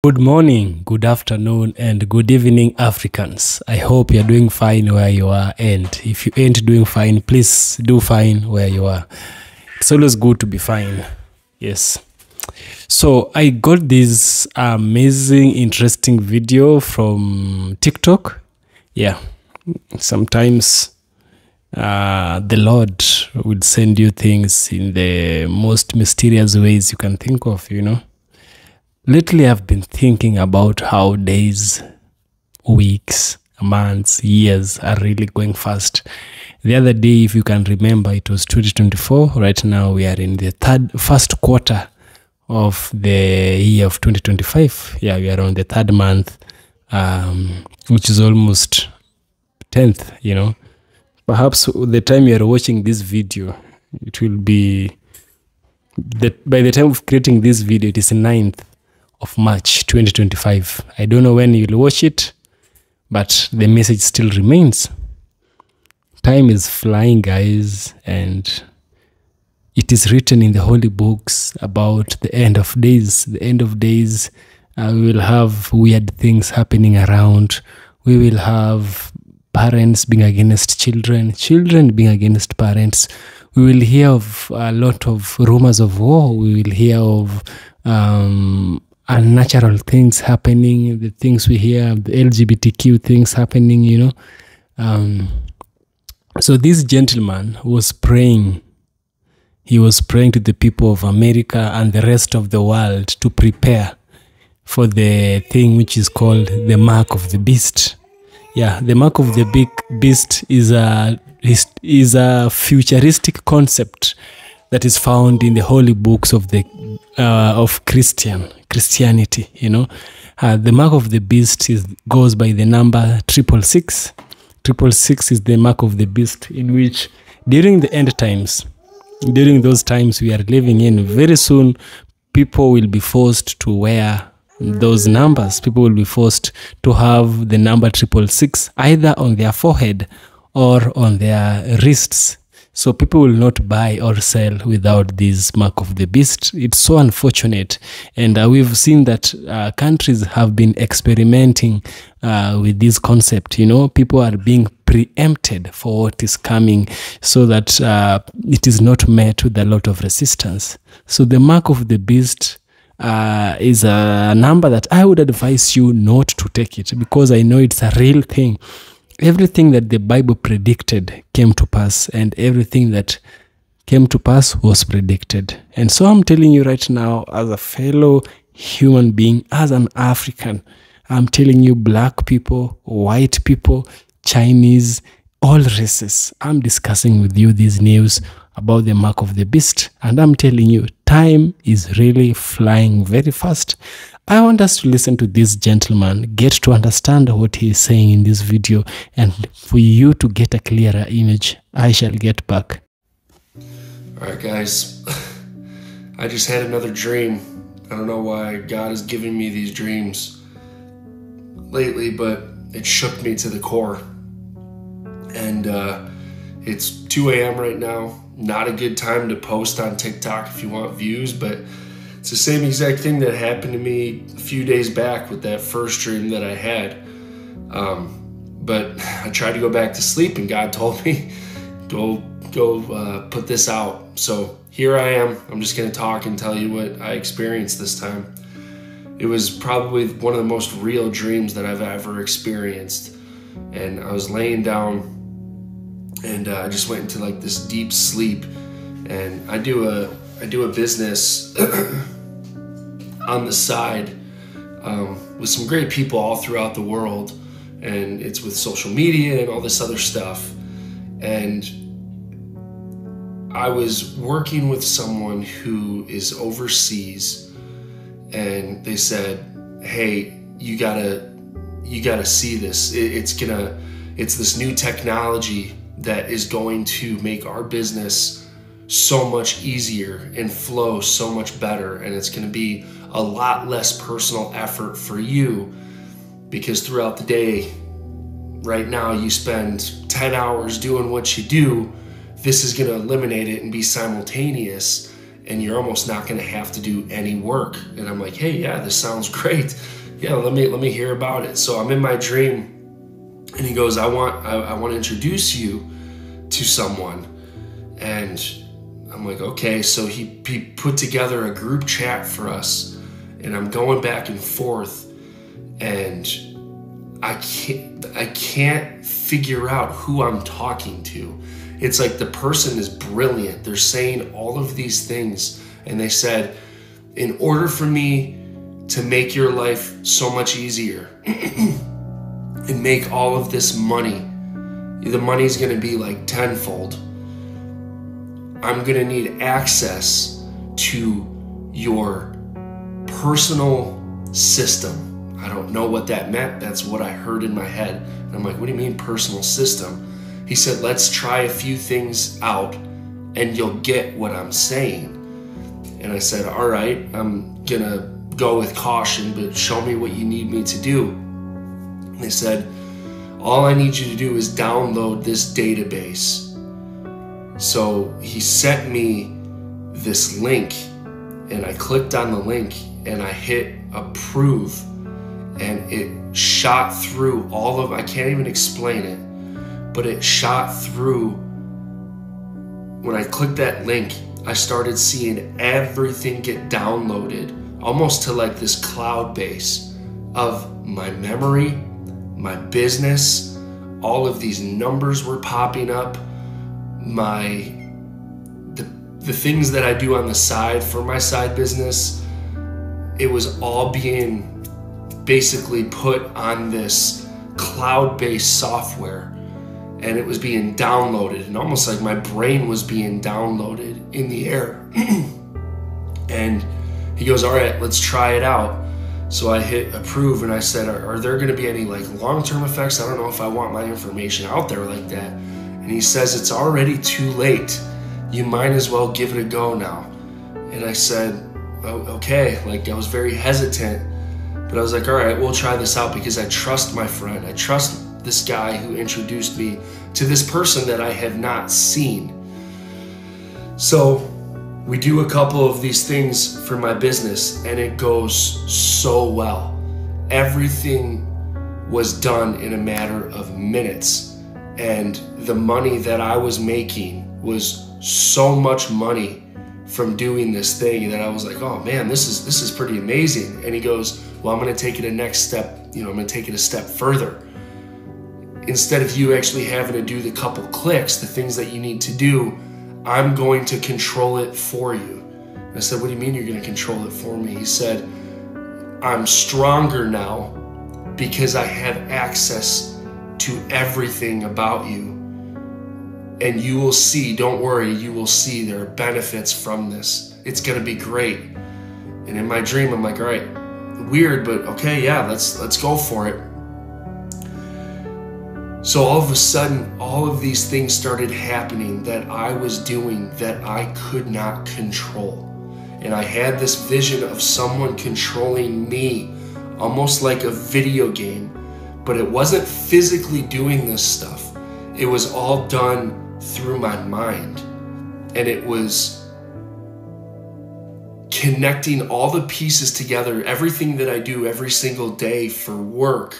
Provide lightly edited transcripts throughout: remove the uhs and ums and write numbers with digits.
Good morning, good afternoon, and good evening, Africans. I hope you're doing fine where you are, and if you ain't doing fine, please do fine where you are. It's always good to be fine. Yes. So I got this amazing, interesting video from TikTok. Yeah. Sometimes the Lord will send you things in the most mysterious ways you can think of, Lately, I've been thinking about how days, weeks, months, years are really going fast. The other day, if you can remember, it was 2024. Right now, we are in the first quarter of the year of 2025. Yeah, we are on the third month, which is almost 10th, Perhaps the time you are watching this video, it will be, by the time of creating this video, it is 9th of March 2025. I don't know when you'll watch it, but the message still remains. Time is flying, guys, and it is written in the holy books about the end of days. The end of days, we will have weird things happening around. We will have parents being against children, children being against parents. We will hear of a lot of rumors of war. We will hear of unnatural things happening, the things we hear, the LGBTQ things happening, So this gentleman was praying. He was praying to the people of America and the rest of the world to prepare for the thing which is called the mark of the beast. Yeah, the mark of the big beast is a futuristic concept that is found in the holy books of the Christianity. The mark of the beast goes by the number 666. 666 is the mark of the beast, in which during the end times, during those times we are living in, very soon people will be forced to wear those numbers. People will be forced to have the number 666 either on their forehead or on their wrists. So people will not buy or sell without this mark of the beast. It's so unfortunate. And we've seen that countries have been experimenting with this concept. People are being preempted for what is coming so that it is not met with a lot of resistance. So the mark of the beast is a number that I would advise you not to take it, because I know it's a real thing. Everything that the Bible predicted came to pass, and everything that came to pass was predicted. And so I'm telling you right now, as a fellow human being, as an African, I'm telling you, black people, white people, Chinese, all races, I'm discussing with you this news about the mark of the beast. And I'm telling you, time is really flying very fast. I want us to listen to this gentleman, get to understand what he is saying in this video, and for you to get a clearer image. I shall get back. All right, guys. I just had another dream. I don't know why God is giving me these dreams lately, but it shook me to the core. And it's 2 a.m. right now. Not a good time to post on TikTok if you want views, but it's the same exact thing that happened to me a few days back with that first dream that I had. But I tried to go back to sleep, and God told me, go put this out. So here I am. I'm just gonna talk and tell you what I experienced this time. It was probably one of the most real dreams that I've ever experienced. And I was laying down, and I just went into like this deep sleep. And I do a business on the side with some great people all throughout the world, and it's with social media and all this other stuff. And I was working with someone who is overseas, and they said, "Hey, you gotta see this. It's this new technology that is going to make our business so much easier and flow so much better, and it's going to be a lot less personal effort for you, because throughout the day right now you spend 10 hours doing what you do. This is going to eliminate it and be simultaneous, and you're almost not going to have to do any work. And I'm like, hey, yeah, this sounds great. Yeah, let me hear about it. So I'm in my dream, and he goes, I want to introduce you to someone. And I'm like, okay. So he put together a group chat for us, and I'm going back and forth, and I can't figure out who I'm talking to. It's like the person is brilliant. They're saying all of these things, and they said, in order for me to make your life so much easier and make all of this money, the money's going to be like tenfold. I'm going to need access to your personal system. I don't know what that meant. That's what I heard in my head. And I'm like, what do you mean personal system? He said, let's try a few things out and you'll get what I'm saying. And I said, all right, I'm going to go with caution, but show me what you need me to do. And they said, all I need you to do is download this database. So he sent me this link, and I clicked on the link and I hit approve, and it shot through all of, I can't even explain it, but it shot through. When I clicked that link, I started seeing everything get downloaded, almost to like this cloud base of my memory, my business. All of these numbers were popping up. The things that I do on the side for my side business, it was all being basically put on this cloud-based software, and it was being downloaded, and almost like my brain was being downloaded in the air. And he goes, all right, let's try it out. So I hit approve, and I said, are there going to be any like long-term effects? I don't know if I want my information out there like that. And he says, it's already too late. You might as well give it a go now. And I said, oh, okay. Like, I was very hesitant, but I was like, all right, we'll try this out, because I trust my friend. I trust this guy who introduced me to this person that I have not seen. So we do a couple of these things for my business, and it goes so well. Everything was done in a matter of minutes, and the money that I was making was so much money from doing this thing that I was like, oh man, this is pretty amazing. And he goes, well, I'm going to take it a next step. I'm going to take it a step further. Instead of you actually having to do the couple clicks, the things that you need to do, I'm going to control it for you. And I said, what do you mean you're going to control it for me? He said, I'm stronger now because I have access to everything about you. And you will see, don't worry, you will see there are benefits from this. It's going to be great. And in my dream, I'm like, all right, weird, but okay, yeah, let's go for it. So all of a sudden, all of these things started happening that I was doing that I could not control. And I had this vision of someone controlling me, almost like a video game, but it wasn't physically doing this stuff. It was all done through my mind, and it was connecting all the pieces together. Everything that I do every single day for work,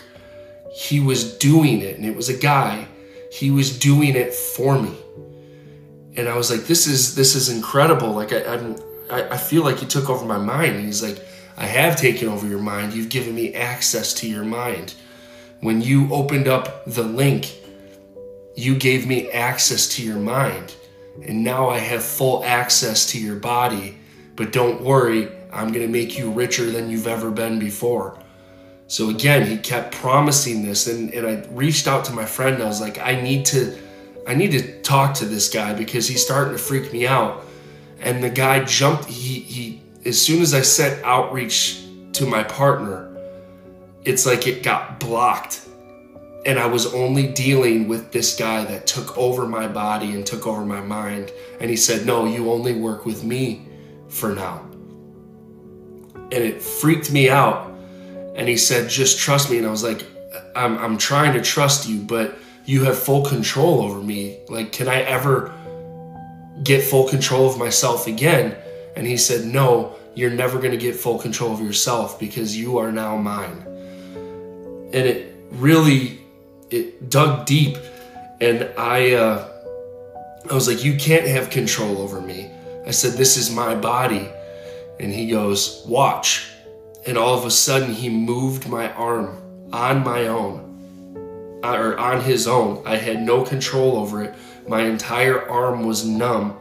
he was doing it, and it was a guy. He was doing it for me, and I was like, this is incredible. Like I feel like he took over my mind. And he's like, I have taken over your mind. You've given me access to your mind. When you opened up the link, you gave me access to your mind, and now I have full access to your body. But don't worry, I'm going to make you richer than you've ever been before. So again, he kept promising this, and I reached out to my friend, and I was like, I need to talk to this guy because he's starting to freak me out. And the guy jumped, he as soon as I said outreach to my partner, it's like it got blocked. And I was only dealing with this guy that took over my body and took over my mind. And he said, no, you only work with me for now. And it freaked me out. And he said, just trust me. And I was like, I'm trying to trust you, but you have full control over me. Like, can I ever get full control of myself again? And he said, no, you're never going to get full control of yourself because you are now mine. And it dug deep. And I was like, you can't have control over me. I said, this is my body. And he goes, watch. And all of a sudden he moved my arm on my own, or on his own. I had no control over it. My entire arm was numb,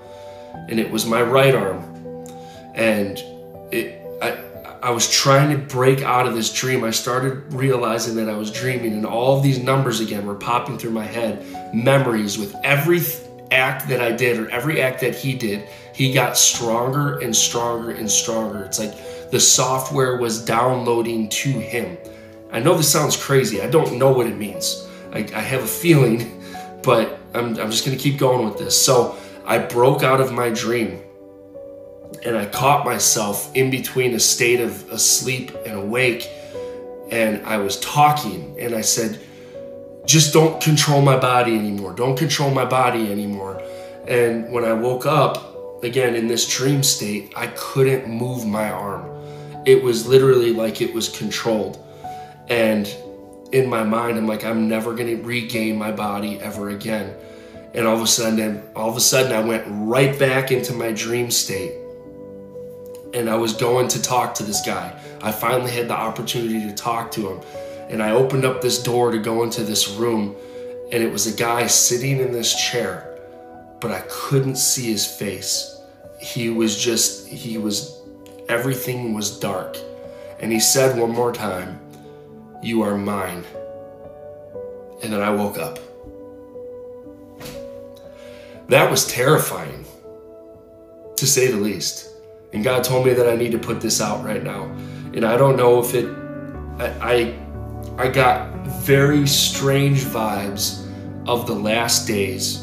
and it was my right arm. And I was trying to break out of this dream. I started realizing that I was dreaming, and all of these numbers again were popping through my head. Memories with every act that I did, or every act that he did, he got stronger and stronger and stronger. It's like the software was downloading to him. I know this sounds crazy. I don't know what it means. I have a feeling, but I'm just gonna keep going with this. So I broke out of my dream, and I caught myself in between a state of asleep and awake, and I was talking, and I said, just don't control my body anymore. Don't control my body anymore. And when I woke up, again, in this dream state, I couldn't move my arm. It was literally like it was controlled. And in my mind, I'm like, I'm never gonna regain my body ever again. And all of a sudden I went right back into my dream state. And I was going to talk to this guy. I finally had the opportunity to talk to him. And I opened up this door to go into this room, and it was a guy sitting in this chair, but I couldn't see his face. Everything was dark. And he said one more time, you are mine. And then I woke up. That was terrifying, to say the least. And God told me that I need to put this out right now. And I don't know if I got very strange vibes of the last days.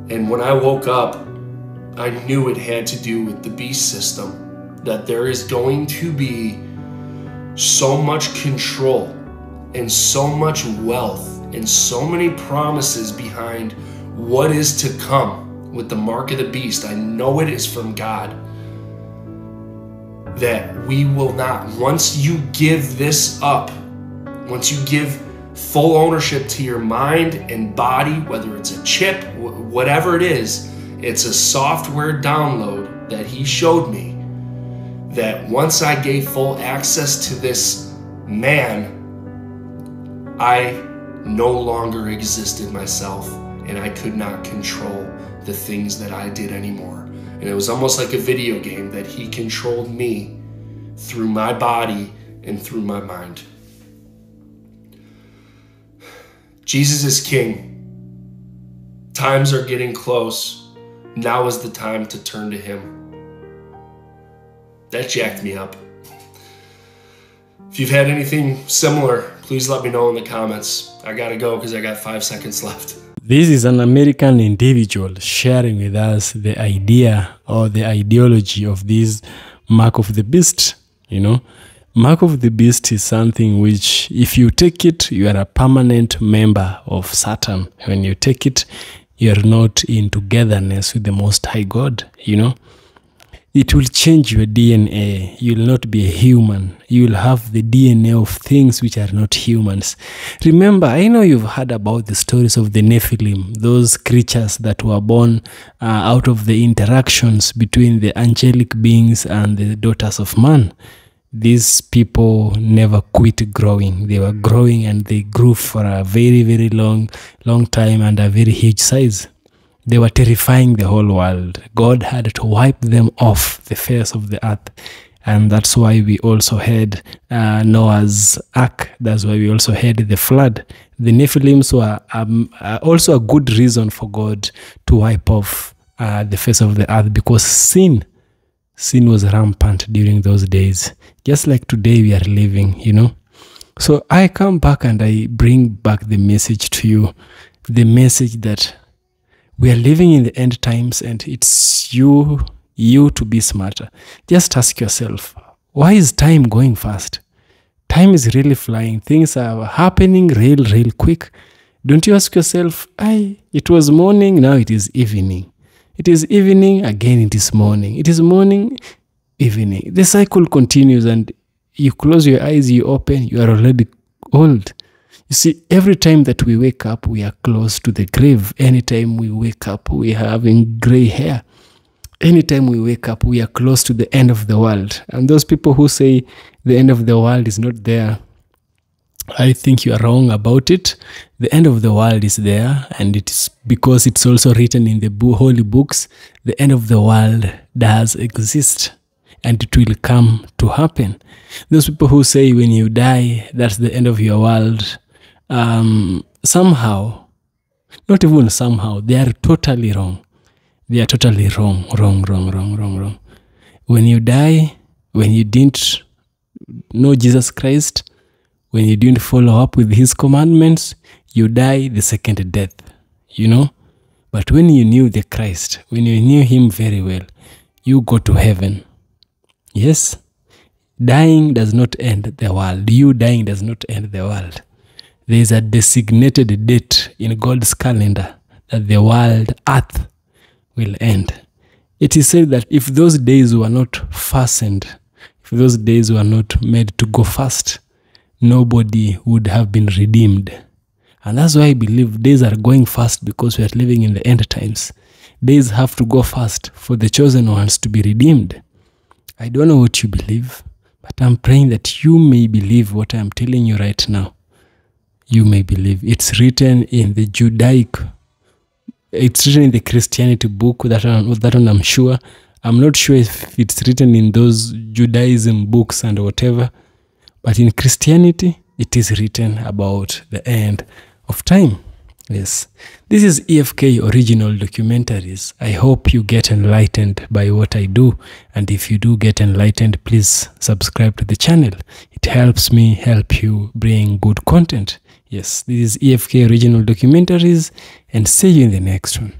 And when I woke up, I knew it had to do with the beast system, that there is going to be so much control and so much wealth and so many promises behind what is to come with the mark of the beast. I know it is from God. That we will not, once you give this up, once you give full ownership to your mind and body, whether it's a chip, whatever it is, it's a software download that he showed me, that once I gave full access to this man, I no longer existed myself, and I could not control the things that I did anymore. And it was almost like a video game that he controlled me through my body and through my mind. Jesus is King. Times are getting close. Now is the time to turn to him. That jacked me up. If you've had anything similar, please let me know in the comments. I gotta go because I got 5 seconds left. This is an American individual sharing with us the idea or the ideology of this mark of the beast. You know, mark of the beast is something which, if you take it, you are a permanent member of Satan. When you take it, you are not in togetherness with the Most High God, you know. It will change your DNA. You will not be a human. You will have the DNA of things which are not humans. Remember, I know you've heard about the stories of the Nephilim, those creatures that were born out of the interactions between the angelic beings and the daughters of man. These people never quit growing. They were growing, and they grew for a very, very long time and a very huge size. They were terrifying the whole world. God had to wipe them off the face of the earth. And that's why we also had Noah's Ark. That's why we also had the flood. The Nephilims were also a good reason for God to wipe off the face of the earth, because sin was rampant during those days. Just like today we are living, you know. So I come back and I bring back the message to you. The message that we are living in the end times, and it's you to be smarter. Just ask yourself, why is time going fast? Time is really flying. Things are happening real quick. Don't you ask yourself, it was morning, now it is evening. It is evening, again it is morning. It is morning, evening. The cycle continues, and you close your eyes, you open, you are already old. You see, every time that we wake up, we are close to the grave. Anytime we wake up, we are having gray hair. Anytime we wake up, we are close to the end of the world. And those people who say the end of the world is not there, I think you are wrong about it. The end of the world is there, and it is because it's also written in the holy books. The end of the world does exist, and it will come to happen. Those people who say when you die, that's the end of your world, somehow, not even somehow, they are totally wrong. They are totally wrong. When you die, when you didn't know Jesus Christ, when you didn't follow up with his commandments, you die the second death, you know. But when you knew the Christ, when you knew him very well, you go to heaven. Yes, dying does not end the world. You dying does not end the world. There is a designated date in God's calendar that the world, earth, will end. It is said that if those days were not fastened, if those days were not made to go fast, nobody would have been redeemed. And that's why I believe days are going fast, because we are living in the end times. Days have to go fast for the chosen ones to be redeemed. I don't know what you believe, but I'm praying that you may believe what I'm telling you right now. You may believe. It's written in the Judaic, it's written in the Christianity book, that one I'm sure. I'm not sure if it's written in those Judaism books and whatever, but in Christianity, it is written about the end of time. Yes. This is EFK Original Documentaries. I hope you get enlightened by what I do. And if you do get enlightened, please subscribe to the channel. It helps me help you bring good content. Yes, this is EFK Original Documentaries, and see you in the next one.